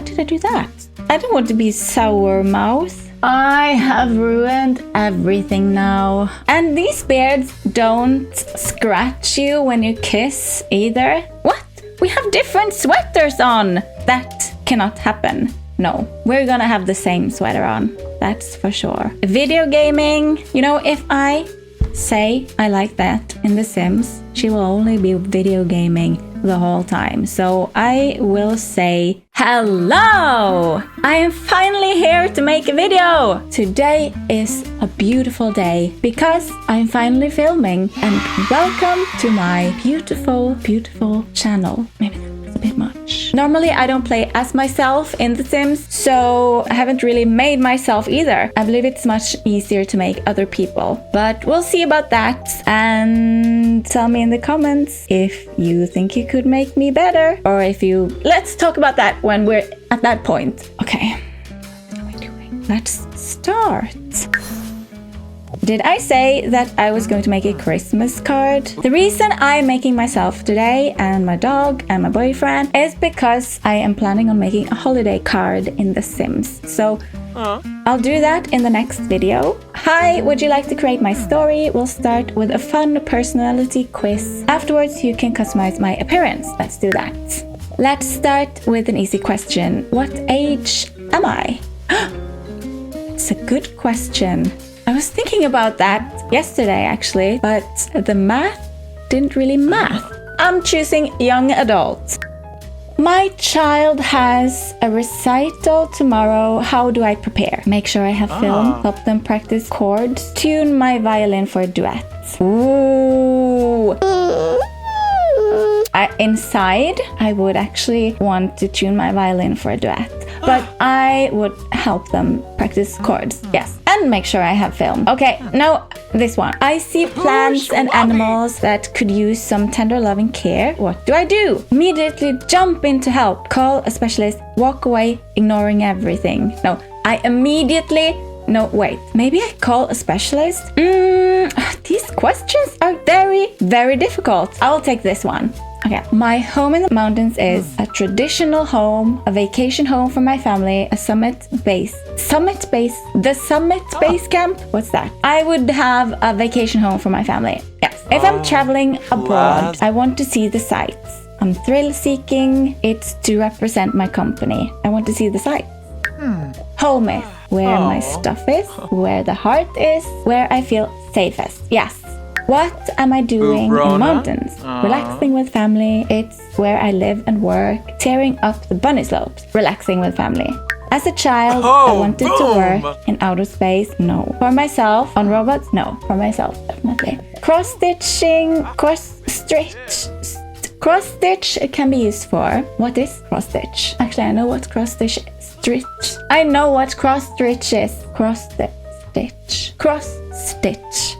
How did I do that? I don't want to be sour mouth. I have ruined everything now. And these beards don't scratch you when you kiss either. What? We have different sweaters on. That cannot happen. No, we're gonna have the same sweater on. That's for sure. Video gaming. You know, if I say I like that in The Sims, she will only be video gaming the whole time. So I will say hello! I am finally here to make a video! Today is a beautiful day because I'm finally filming, and welcome to my beautiful, beautiful channel. Maybe that's a bit much. Normally I don't play as myself in The Sims, so I haven't really made myself either. I believe it's much easier to make other people, but we'll see about that. And tell me in the comments if you think you could make me better, or if you... Let's talk about that when we're at that point. Okay, what are we doing? Let's start. Did I say that I was going to make a Christmas card? The reason I'm making myself today and my dog and my boyfriend is because I am planning on making a holiday card in The Sims. So I'll do that in the next video. Hi, would you like to create my story? We'll start with a fun personality quiz. Afterwards, you can customize my appearance. Let's do that. Let's start with an easy question. What age am I? It's a good question. I was thinking about that yesterday actually, but the math didn't really math. I'm choosing young adult. My child has a recital tomorrow. How do I prepare? Make sure I have film, help them practice chords, tune my violin for duets. Ooh. Inside, I would actually want to tune my violin for a duet, but I would help them practice chords, yes, and make sure I have film. Okay, now this one. I see plants and animals that could use some tender loving care. What do I do? Immediately jump in to help. Call a specialist. Walk away, ignoring everything. No, I immediately... No, wait. Maybe I call a specialist? These questions are very, very difficult. I will take this one. Okay, my home in the mountains is a traditional home, a vacation home for my family, a summit base camp? What's that? I would have a vacation home for my family. Yes. If I'm traveling abroad, I want to see the sights. I'm thrill seeking. It's to represent my company. I want to see the sights. Home is where my stuff is, where the heart is, where I feel safest. Yes. What am I doing in mountains? Relaxing with family. It's where I live and work. Tearing up the bunny slopes. Relaxing with family. As a child, I wanted to work in outer space. No. For myself, on robots? No. For myself, definitely. Cross-stitching, cross-stitch can be used for... What is cross-stitch? Actually, I know what cross-stitch is. I know what cross-stitch is. Cross-stitch.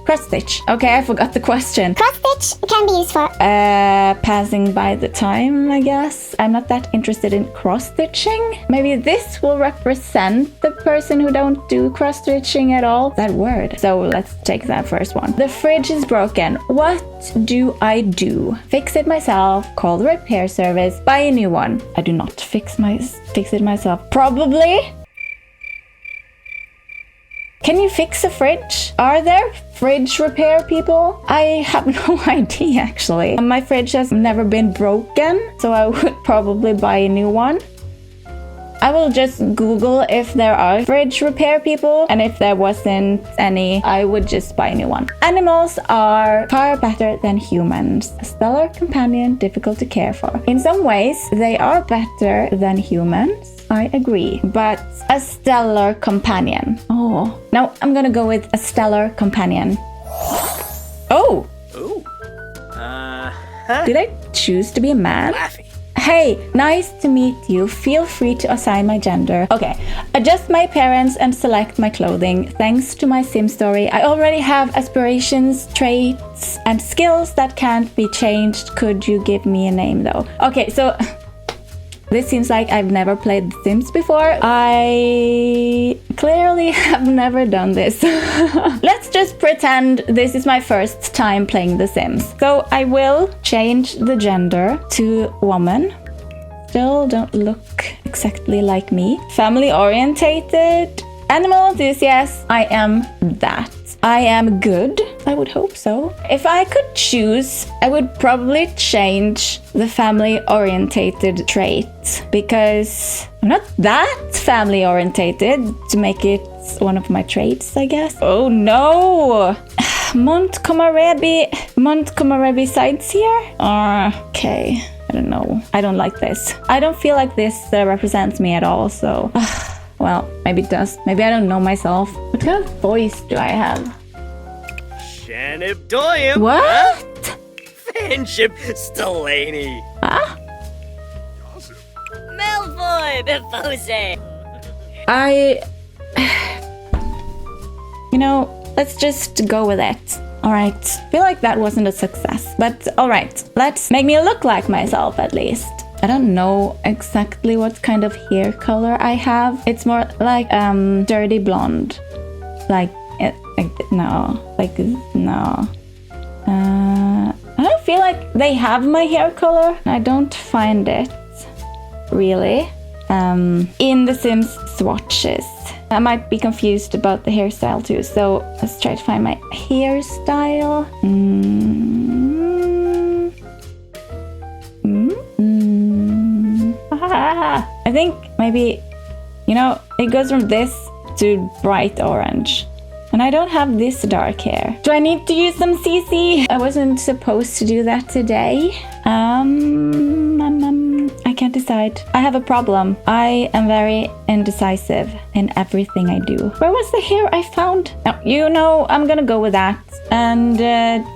Cross-stitch. Okay, I forgot the question. Cross-stitch can be used for... Passing by the time, I guess. I'm not that interested in cross-stitching. Maybe this will represent the person who don't do cross-stitching at all. That word. So let's take that first one. The fridge is broken. What do I do? Fix it myself. Call the repair service. Buy a new one. I do not fix it myself. Probably. Can you fix a fridge? Are there fridge repair people? I have no idea actually. My fridge has never been broken, so I would probably buy a new one. I will just Google if there are fridge repair people, and if there wasn't any, I would just buy a new one. Animals are far better than humans. A stellar companion, difficult to care for. In some ways, they are better than humans. I agree, but a stellar companion. Oh, no, I'm gonna go with a stellar companion. Oh! Did I choose to be a man? Hey, nice to meet you. Feel free to assign my gender. Okay, adjust my appearance and select my clothing. Thanks to my sim story, I already have aspirations, traits, and skills that can't be changed. Could you give me a name though? Okay, so this seems like I've never played The Sims before. I clearly have never done this. Let's just pretend this is my first time playing The Sims. So I will change the gender to woman. Still don't look exactly like me. Family orientated. Animal enthusiast. I am that. I am good. I would hope so. If I could choose, I would probably change the family orientated trait because I'm not that family orientated to make it one of my traits, I guess. Oh no! Montgomery sides here? Okay. I don't know. I don't like this. I don't feel like this represents me at all, so... well, maybe it does. Maybe I don't know myself. What kind of voice do I have? Shanib Doyum! What? Friendship Stellani! Huh? Malfoy Befose! You know, let's just go with it. Alright. Feel like that wasn't a success. But alright. Let's make me look like myself at least. I don't know exactly what kind of hair color I have. It's more like dirty blonde. No. I don't feel like they have my hair color. I don't find it really in the Sims swatches. I might be confused about the hairstyle too. So let's try to find my hairstyle. I think maybe, you know, it goes from this to bright orange. And I don't have this dark hair. Do I need to use some CC? I wasn't supposed to do that today. I can't decide. I have a problem. I am very indecisive in everything I do. Where was the hair I found? No, you know, I'm gonna go with that and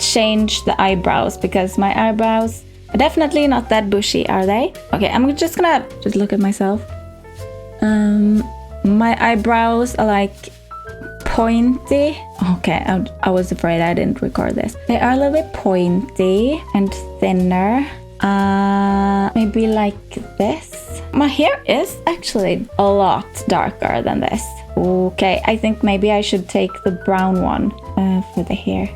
change the eyebrows because my eyebrows are definitely not that bushy, are they? Okay, I'm just gonna look at myself. My eyebrows are like pointy. Okay, I was afraid I didn't record this. They are a little bit pointy and thinner. Maybe like this. My hair is actually a lot darker than this. Okay, I think maybe I should take the brown one for the hair.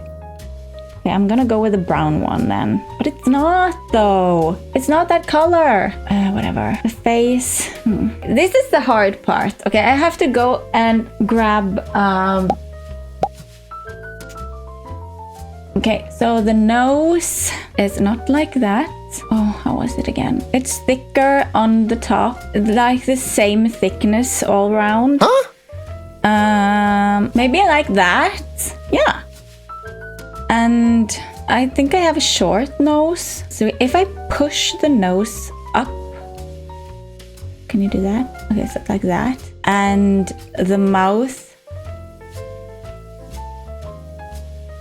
Okay, I'm gonna go with the brown one then. But it's not though. It's not that color. Whatever. The face. This is the hard part. Okay, I have to go and grab... Okay, so the nose is not like that. Oh, how was it again? It's thicker on the top, like the same thickness all around. Huh? Maybe like that. Yeah. And I think I have a short nose. So if I push the nose up, can you do that? Okay, so like that. And the mouth.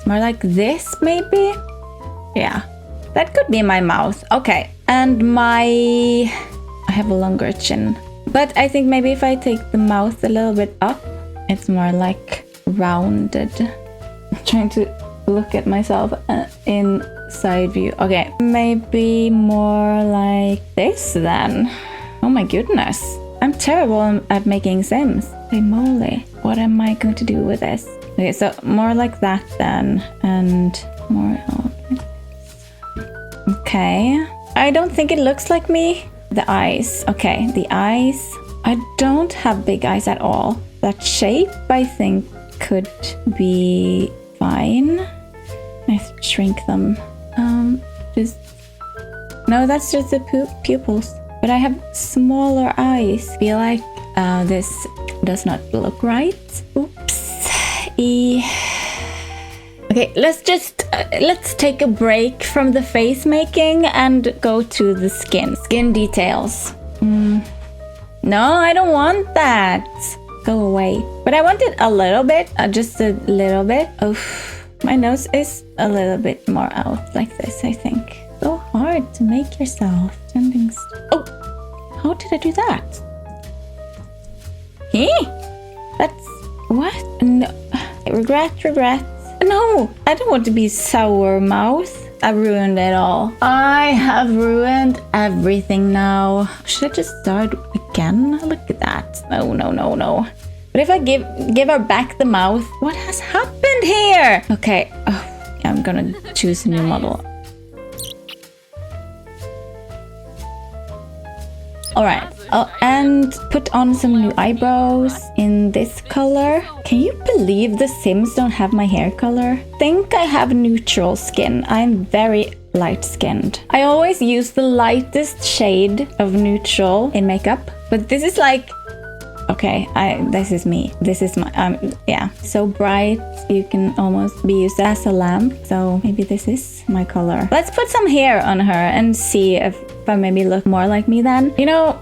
More like this, maybe? Yeah, that could be my mouth. Okay, and I have a longer chin. But I think maybe if I take the mouth a little bit up, it's more like rounded. I'm trying to look at myself in side view. Okay, maybe more like this then. Oh my goodness. I'm terrible at making Sims. Holy moly. What am I going to do with this? Okay, so more like that then, and more... Okay. I don't think it looks like me. The eyes. Okay, the eyes. I don't have big eyes at all. That shape, I think, could be fine. I shrink them. No, that's just the pupils. But I have smaller eyes. I feel like this does not look right. Oops. Okay, let's take a break from the face making and go to the skin details. No, I don't want that. Go away. But I want it a little bit, just a little bit. Oh, my nose is a little bit more out like this, I think. So hard to make yourself. Oh, how did I do that? That's what? No. Regret. No, I don't want to be sour mouth. I ruined it all. I have ruined everything now. Should I just start again? Look at that. No. But if I give her back the mouth, what has happened here? Okay, I'm gonna choose a new model. All right. Oh, and put on some new eyebrows in this color. Can you believe the Sims don't have my hair color? Think I have neutral skin. I'm very light-skinned. I always use the lightest shade of neutral in makeup, but this is like, okay, this is me. This is my, yeah, so bright you can almost be used as a lamp. So maybe this is my color. Let's put some hair on her and see if I maybe look more like me then. You know,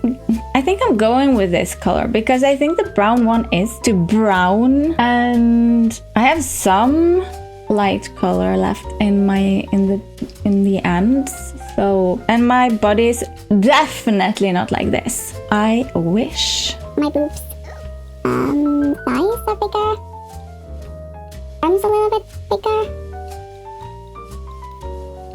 I think I'm going with this color because I think the brown one is too brown, and I have some light color left in the ends. So, and my body is definitely not like this. I wish. My boobs. Thighs are bigger. Arms a little bit bigger.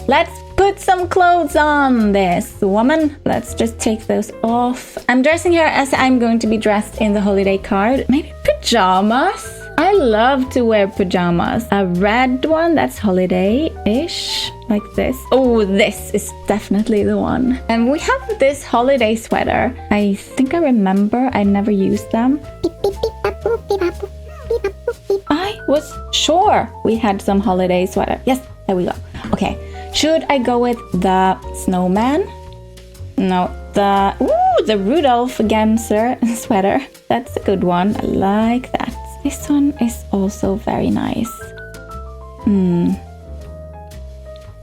Let's put some clothes on this woman. Let's just take those off. I'm dressing her as I'm going to be dressed in the holiday card. Maybe pajamas? I love to wear pajamas. A red one, that's holiday-ish, like this. Oh, this is definitely the one. And we have this holiday sweater. I think I remember I never used them. Beep, beep, beep, bap, boop, beep, bap, boop, beep, bap, boop, beep. I was sure we had some holiday sweater. Yes, there we go. Okay, should I go with the snowman? No, the Rudolph Genser sweater. That's a good one. I like that. This one is also very nice.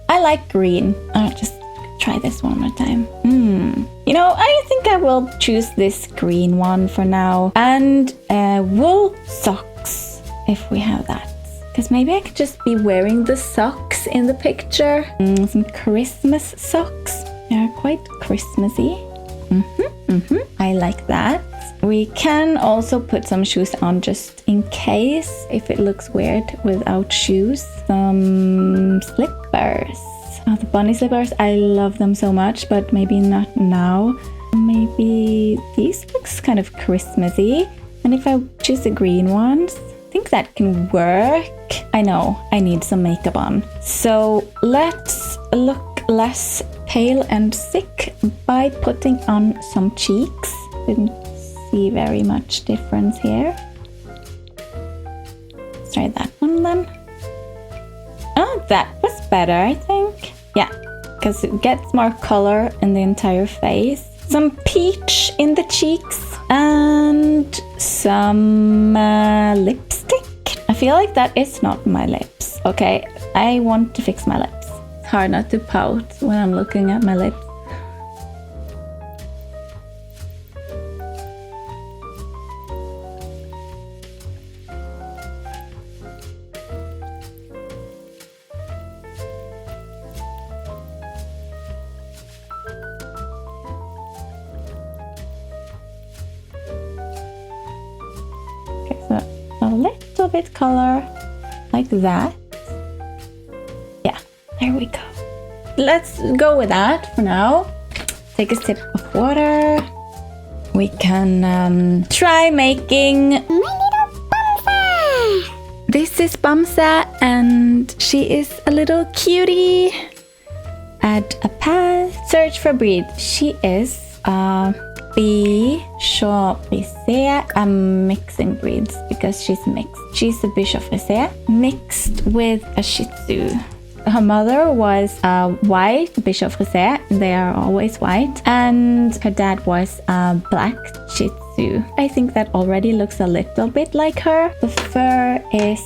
I like green. I'll just try this one more time. You know, I think I will choose this green one for now. And wool socks, if we have that. Because maybe I could just be wearing the socks in the picture. Some Christmas socks. They're quite Christmassy. I like that. We can also put some shoes on just in case if it looks weird without shoes. Some slippers. Oh, the bunny slippers. I love them so much, but maybe not now. Maybe these looks kind of Christmassy. And if I choose the green ones, I think that can work. I know, I need some makeup on. So let's look less pale and sick by putting on some cheeks. Didn't see very much difference here. Let's try that one then. Oh, that was better, I think. Yeah, because it gets more color in the entire face. Some peach in the cheeks and some lipstick. I feel like that is not my lips. Okay, I want to fix my lips. It's hard not to pout when I'm looking at my lips. A little bit color like that. Yeah, there we go. Let's go with that for now. Take a sip of water. We can try making My little Bumsa! This is Bamsa and she is a little cutie. Add a path. Search for breed. She is Bichon Frise. I'm mixing breeds because she's mixed. She's a Bichon Frise mixed with a Shih Tzu. Her mother was a white Bichon Frise. They are always white. And her dad was a black Shih Tzu. I think that already looks a little bit like her. The fur is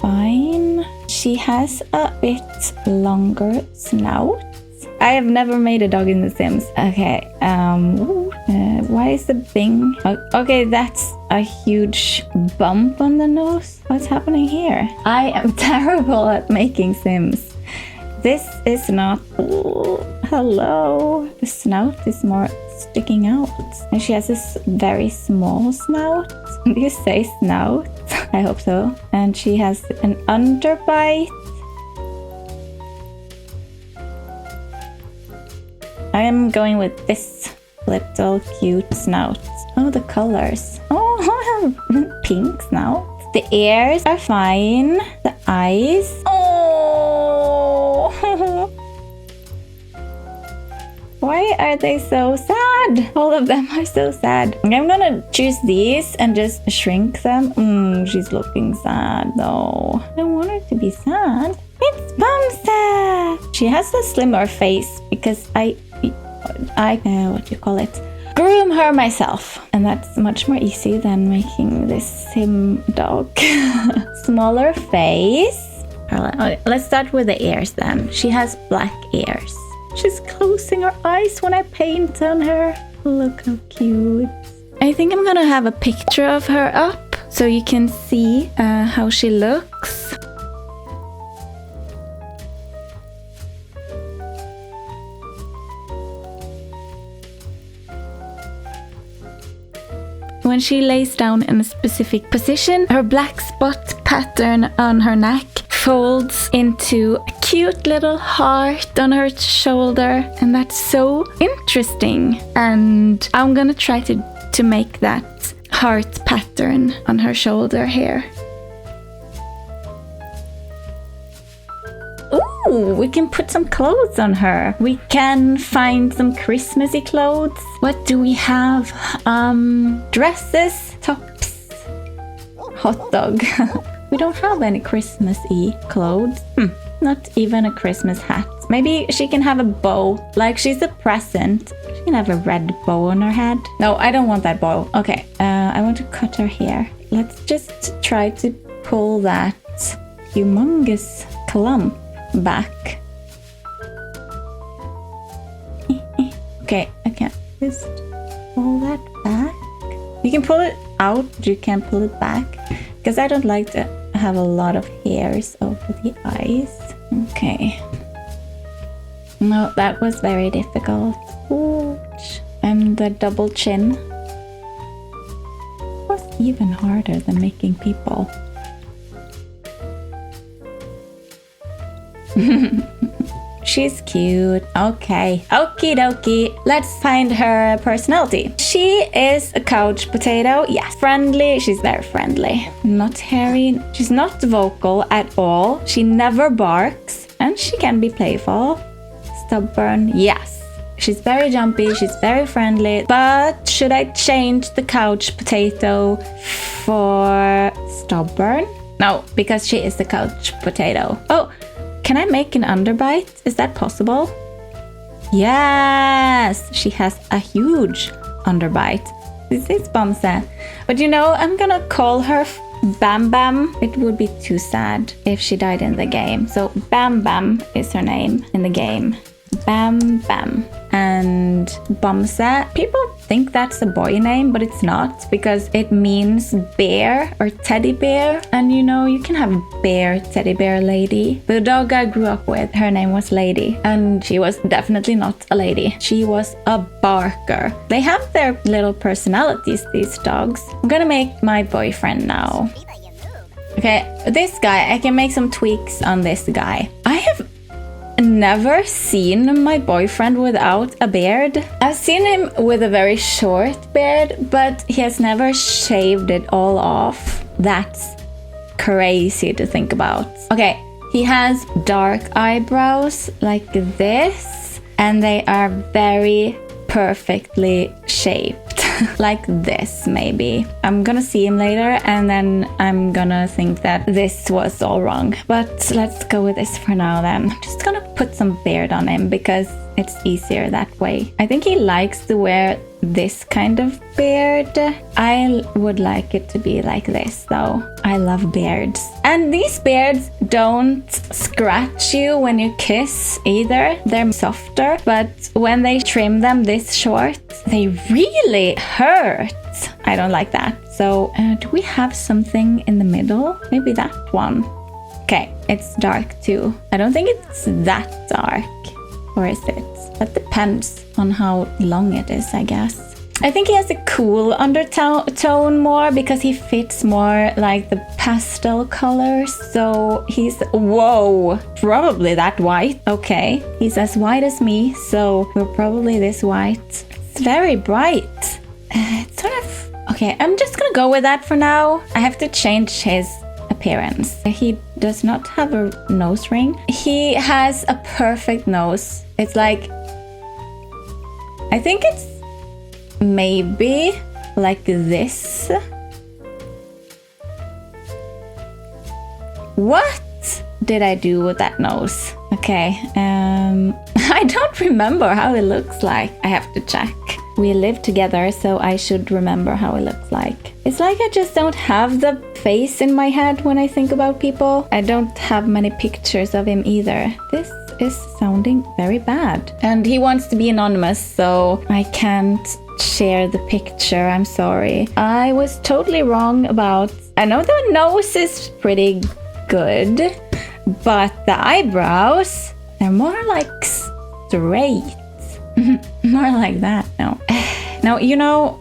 fine. She has a bit longer snout. I have never made a dog in The Sims. Okay, why is the Bing? Okay, that's a huge bump on the nose. What's happening here? I am terrible at making Sims. This is not... Ooh, hello. The snout is more sticking out. And she has this very small snout. Do you say snout? I hope so. And she has an underbite. I am going with this little cute snout. Oh, the colors. Oh, pink snout. The ears are fine. The eyes. Oh. Why are they so sad? sad. All of them are so sad. I'm gonna choose these and just shrink them. She's looking sad though. I don't want her to be sad. It's Bamse! She has a slimmer face because I what do you call it? Groom her myself. And that's much more easy than making this sim dog. Smaller face. Let's start with the ears then. She has black ears. She's closing her eyes when I paint on her. Look how cute. I think I'm gonna have a picture of her up so you can see how she looks. When she lays down in a specific position, her black spot pattern on her neck folds into a cute little heart on her shoulder, and that's so interesting. And I'm gonna try to make that heart pattern on her shoulder here. Ooh, we can put some clothes on her. We can find some Christmassy clothes. What do we have? Dresses, tops, hot dog. We don't have any Christmassy clothes. Not even a Christmas hat. Maybe she can have a bow, like she's a present. She can have a red bow on her head. No, I don't want that bow. Okay, I want to cut her hair. Let's just try to pull that humongous clump back. Okay, I can't just pull that back. You can pull it out, but you can't pull it back because I don't like to have a lot of hairs over the eyes. Okay. No, that was very difficult. Ouch. And the double chin was even harder than making people. She's cute. Okay. Okie dokie. Let's find her personality. She is a couch potato. Yes. Friendly. She's very friendly. Not hairy. She's not vocal at all. She never barks. And she can be playful. Stubborn. Yes. She's very jumpy. She's very friendly. But should I change the couch potato for stubborn? No, because she is the couch potato. Oh. Can I make an underbite? Is that possible? Yes! She has a huge underbite. This is Bamse. But you know, I'm gonna call her Bam Bam. It would be too sad if she died in the game. So Bam Bam is her name in the game. Bam Bam. And Bamse, people think that's a boy name, but it's not, because it means bear or teddy bear. And you know, you can have bear, teddy bear, lady. The dog I grew up with, her name was Lady, and she was definitely not a lady. She was a barker. They have their little personalities, these dogs. I'm gonna make my boyfriend now. Okay, this guy, I can make some tweaks on this guy. I have never seen my boyfriend without a beard. I've seen him with a very short beard, but he has never shaved it all off. That's crazy to think about. Okay, he has dark eyebrows like this, and they are very perfectly shaped. Like this, maybe. I'm gonna see him later and then I'm gonna think that this was all wrong. But let's go with this for now then. I'm just gonna put some beard on him because it's easier that way. I think he likes to wear this kind of beard. I would like it to be like this though. I love beards. And these beards don't scratch you when you kiss either. They're softer, but when they trim them this short, they really hurt. I don't like that. So do we have something in the middle? Maybe that one. Okay, it's dark too. I don't think it's that dark. Or is it? That depends on how long it is, I guess. I think he has a cool undertone more because he fits more like the pastel colors. So he's, whoa, probably that white. Okay, he's as white as me, so we're probably this white. It's very bright. It's sort of, okay, I'm just gonna go with that for now. I have to change his appearance. He does not have a nose ring. He has a perfect nose. It's like, I think it's maybe like this. What did I do with that nose? Okay, I don't remember how it looks like. I have to check. We live together, so I should remember how it looks like. It's like I just don't have the face in my head when I think about people. I don't have many pictures of him either. This is sounding very bad. And he wants to be anonymous, so I can't share the picture. I'm sorry. I was totally wrong about... I know the nose is pretty good, but the eyebrows, they're more like straight. More like that, no. Now, you know...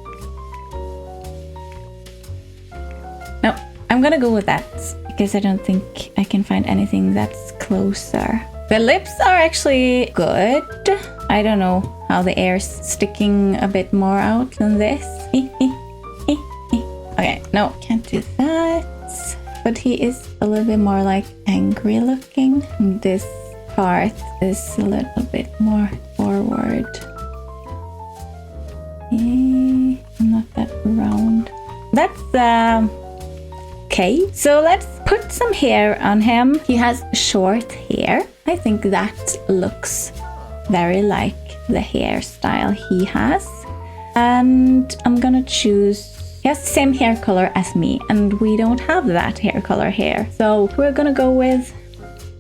No, I'm gonna go with that, because I don't think I can find anything that's closer. The lips are actually good. I don't know how the air's sticking a bit more out than this. Okay, no, can't do that. But he is a little bit more like angry looking. This part is a little bit more forward. Not that round. That's okay. So let's put some hair on him. He has short hair. I think that looks very like the hairstyle he has. And I'm gonna choose... He has the same hair color as me, and we don't have that hair color here. So we're gonna go with...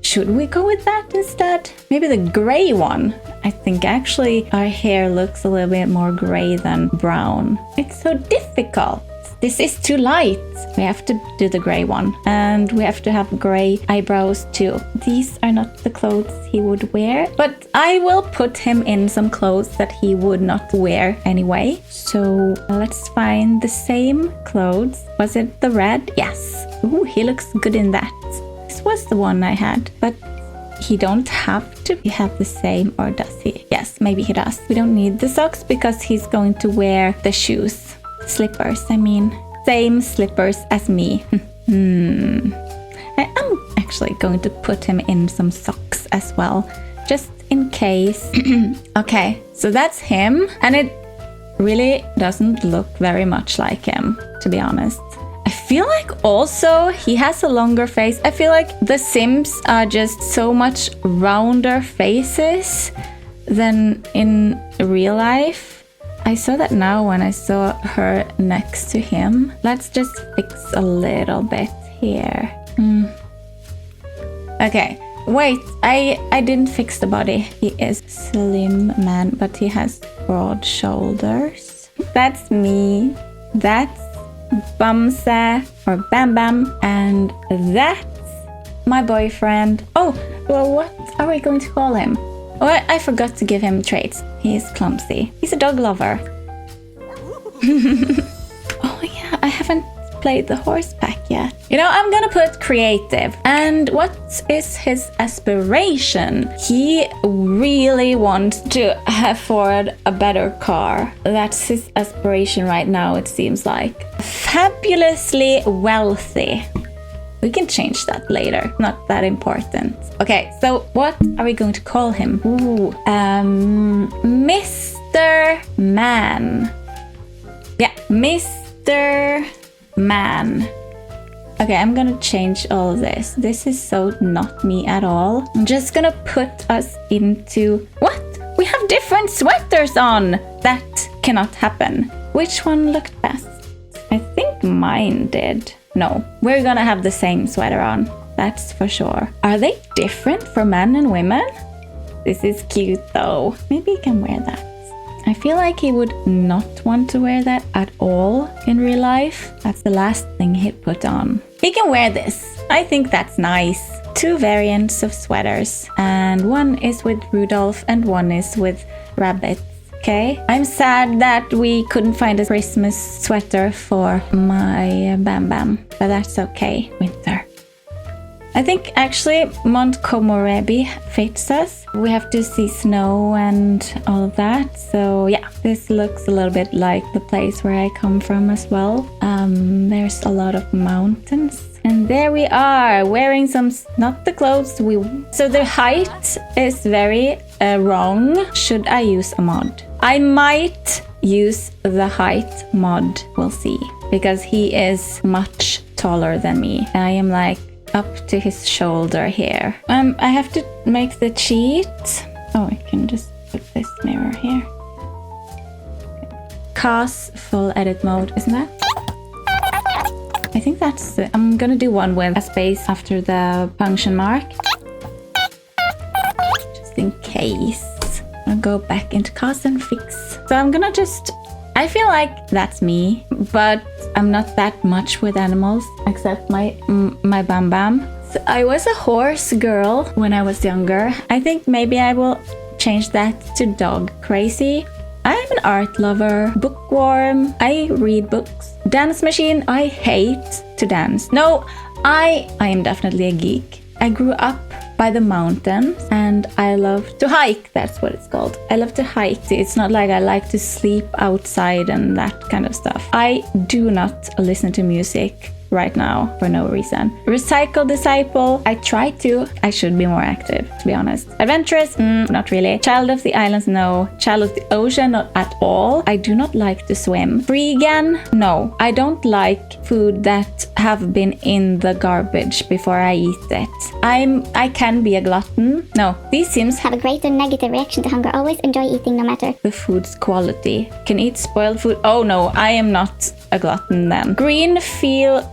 Should we go with that instead? Maybe the gray one. I think actually our hair looks a little bit more gray than brown. It's so difficult. This is too light. We have to do the gray one. And we have to have gray eyebrows too. These are not the clothes he would wear, but I will put him in some clothes that he would not wear anyway. So let's find the same clothes. Was it the red? Yes. Ooh, he looks good in that. This was the one I had, but he don't have to have the same, or does he? Yes, maybe he does. We don't need the socks because he's going to wear the shoes. Slippers, I mean. Same slippers as me. I am actually going to put him in some socks as well, just in case. Okay, so that's him. And it really doesn't look very much like him, to be honest. I feel like also he has a longer face. I feel like the Sims are just so much rounder faces than in real life. I saw that now when I saw her next to him. Let's just fix a little bit here. Okay, wait, I didn't fix the body. He is slim man, but he has broad shoulders. That's me. That's Bamse or Bam Bam, and that's my boyfriend. Oh, well, what are we going to call him? Oh, I forgot to give him traits. He is clumsy. He's a dog lover. Oh yeah, I haven't played the horse pack yet. You know, I'm gonna put creative. And what is his aspiration? He really wants to afford a better car. That's his aspiration right now, it seems like. Fabulously wealthy. We can change that later. Not that important. Okay, so what are we going to call him? Ooh, Mr. Man. Yeah, Mr. Man. Okay, I'm gonna change all of this. This is so not me at all. I'm just gonna put us into... What? We have different sweaters on! That cannot happen. Which one looked best? I think mine did. No, we're gonna have the same sweater on. That's for sure. Are they different for men and women? This is cute though. Maybe he can wear that. I feel like he would not want to wear that at all in real life. That's the last thing he'd put on. He can wear this. I think that's nice. 2 variants of sweaters. And one is with Rudolph and one is with rabbits. Okay. I'm sad that we couldn't find a Christmas sweater for my Bam Bam, but that's okay. Winter. I think actually Montgomery fits us. We have to see snow and all of that. So yeah, this looks a little bit like the place where I come from as well. There's a lot of mountains. And there we are, wearing some, not the clothes so the height is very wrong. Should I use a mod? I might use the height mod. We'll see. Because he is much taller than me. I am like up to his shoulder here. I have to make the cheat. Oh, I can just put this mirror here. Cast full edit mode, isn't that? I think that's it. I'm gonna do one with a space after the function mark. Just in case. I'll go back into cast and fix. So I'm gonna just... I feel like that's me, but I'm not that much with animals, except my Bam Bam. So I was a horse girl when I was younger. I think maybe I will change that to dog crazy. I'm an art lover, bookworm, I read books. Dance machine, I hate to dance. No, I am definitely a geek. I grew up by the mountains and I love to hike. That's what it's called. I love to hike. It's not like I like to sleep outside and that kind of stuff. I do not listen to music right now for no reason. Recycle disciple, I try to. I should be more active, to be honest. Adventurous, not really. Child of the islands, no. Child of the ocean, not at all. I do not like to swim. Vegan, no. I don't like food that have been in the garbage before I eat it. I can be a glutton. No, these Sims Have a greater negative reaction to hunger. Always enjoy eating no matter. the food's quality. Can eat spoiled food. Oh no, I am not a glutton then. Green field.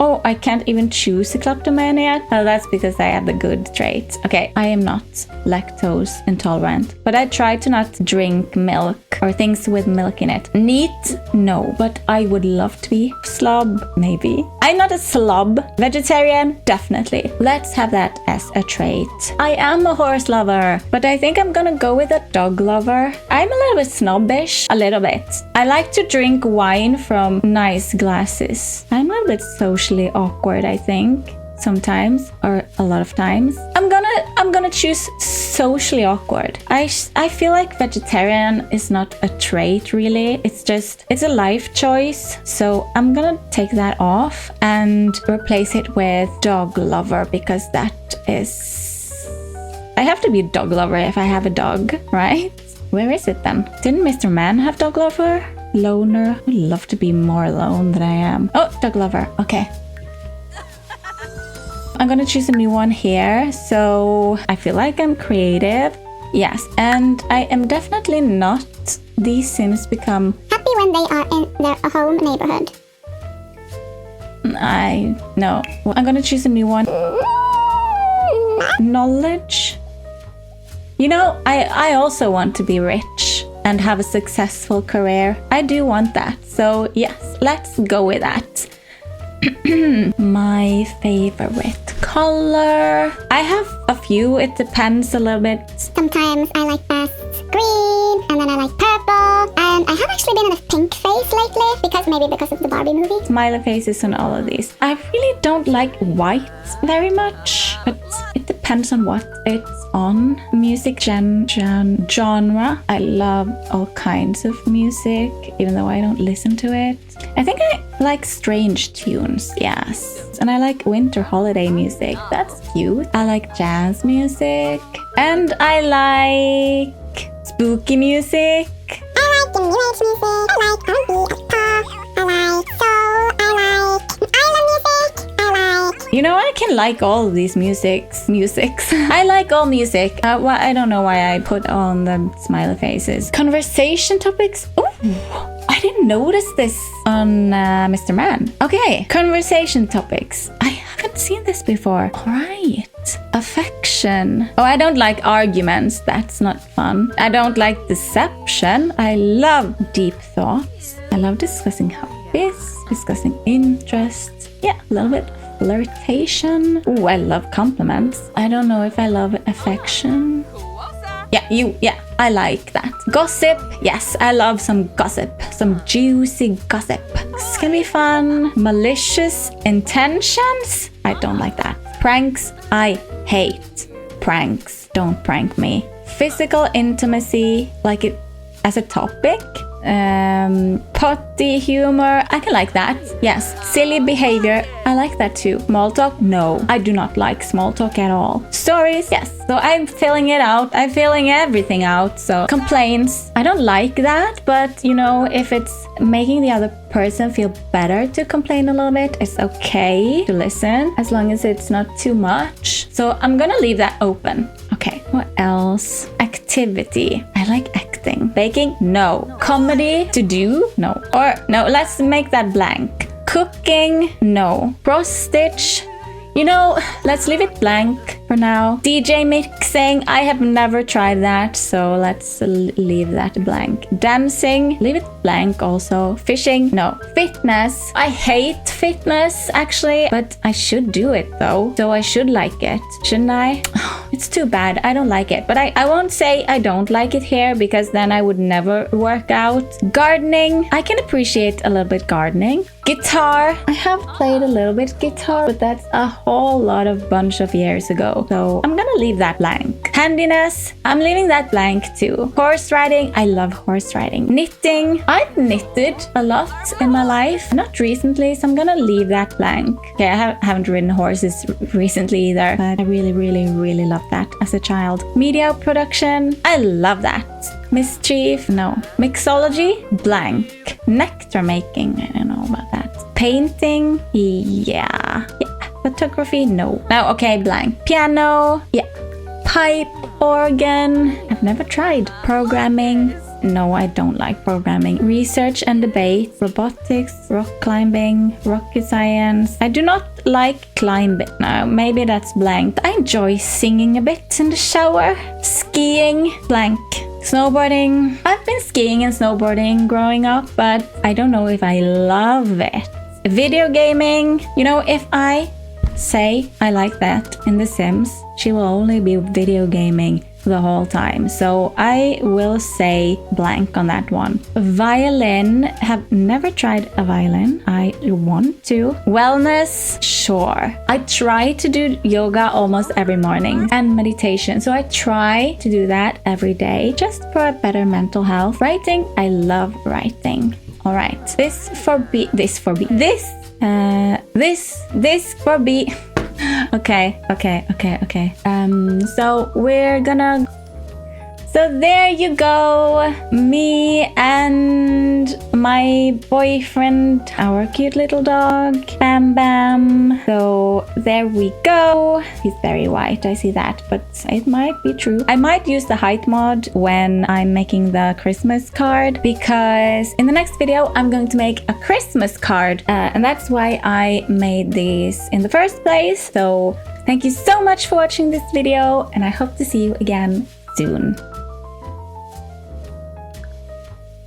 Oh, I can't even choose a kleptomaniac. Oh, that's because I have the good trait. Okay, I am not lactose intolerant, but I try to not drink milk or things with milk in it. Neat, no, but I would love to be. Slob, maybe. I'm not a slob. Vegetarian, definitely. Let's have that as a trait. I am a horse lover, but I think I'm gonna go with a dog lover. I'm a little bit snobbish, a little bit. I like to drink wine from nice glasses. I'm a little bit socially awkward, I think. Sometimes, or a lot of times. I'm gonna choose socially awkward. I feel like vegetarian is not a trait really. It's a life choice. So I'm gonna take that off and replace it with dog lover, because that is... I have to be a dog lover if I have a dog, right? Where is it then? Didn't Mr. Man have dog lover? Loner. I'd love to be more alone than I am. Oh, dog lover. Okay. I'm gonna choose a new one here. So I feel like I'm creative. Yes, and I am definitely not. These Sims become Happy when they are in their home neighborhood. No. I'm gonna choose a new one. Knowledge. You know, I also want to be rich and have a successful career. I do want that. So yes, let's go with that. My favorite color. I have a few. It depends a little bit. Sometimes I like best green, and then I like purple, and I have actually been in a pink phase lately, because of the Barbie movie. Smiley faces on all of these. I really don't like white very much, but it depends on what it's on. Music genre. I love all kinds of music, even though I don't listen to it. I think I like strange tunes, yes. And I like winter holiday music. That's cute. I like jazz music. And I like spooky music. I like new age music. I like R&B, pop. I like soul. I like island music. I like... You know, I can like all of these musics. I like all music. Well, I don't know why I put on the smiley faces. Conversation topics. Ooh, I didn't notice this on Mr. Man. Okay, conversation topics. I haven't seen this before. All right. Affection. Oh, I don't like arguments. That's not fun. I don't like deception. I love deep thoughts. I love discussing hobbies, discussing interests. Yeah, a little bit of flirtation. Ooh, I love compliments. I don't know if I love affection. Yeah, I like that. Gossip. Yes, I love some gossip. Some juicy gossip. This can be fun. Malicious intentions. I don't like that. Pranks. I hate pranks. Don't prank me. Physical intimacy, like it as a topic. Potty humor, I can like that. Yes. Silly behavior, I like that too. Small talk, no. I do not like small talk at all. Stories, yes. So I'm filling it out. I'm filling everything out. So complaints, I don't like that, but you know, if it's making the other person feel better to complain a little bit, it's okay to listen as long as it's not too much. So I'm gonna leave that open. Okay, what else? Activity. I like acting. Baking? No. Comedy? To do? No. Or no, let's make that blank. Cooking? No. Cross stitch? You know, let's leave it blank for now. DJ mixing, I have never tried that, so let's leave that blank. Dancing, leave it blank also. Fishing, no. Fitness, I hate fitness actually, but I should do it though, so I should like it, shouldn't I? It's too bad, I don't like it, but I won't say I don't like it here because then I would never work out. Gardening, I can appreciate a little bit gardening. Guitar, I have played a little bit guitar, but that's a whole lot of bunch of years ago. So I'm gonna leave that blank. Handiness, I'm leaving that blank too. Horse riding, I love horse riding. Knitting, I've knitted a lot in my life. Not recently, so I'm gonna leave that blank. Okay, I haven't ridden horses recently either, but I really love that as a child. Media production, I love that. Mischief, no. Mixology, blank. Nectar making, I don't know about that. Painting, yeah. Photography, no. No, okay, blank. Piano, yeah. Pipe, organ, I've never tried. Programming, no, I don't like programming. Research and debate, robotics, rock climbing, rocket science. I do not like climbing. No, maybe that's blank. I enjoy singing a bit in the shower. Skiing, blank. Snowboarding, I've been skiing and snowboarding growing up, but I don't know if I love it. Video gaming, you know, if I say I like that in The Sims, she will only be video gaming the whole time. So I will say blank on that one. Violin, have never tried a violin. I want to. Wellness, sure. I try to do yoga almost every morning and meditation. So I try to do that every day just for a better mental health. Writing, I love writing. All right. This for B. Okay. So we're gonna. So there you go, me and my boyfriend, our cute little dog, Bam Bam. So there we go. He's very white, I see that, but it might be true. I might use the height mod when I'm making the Christmas card, because in the next video, I'm going to make a Christmas card. And that's why I made these in the first place. So thank you so much for watching this video, and I hope to see you again soon.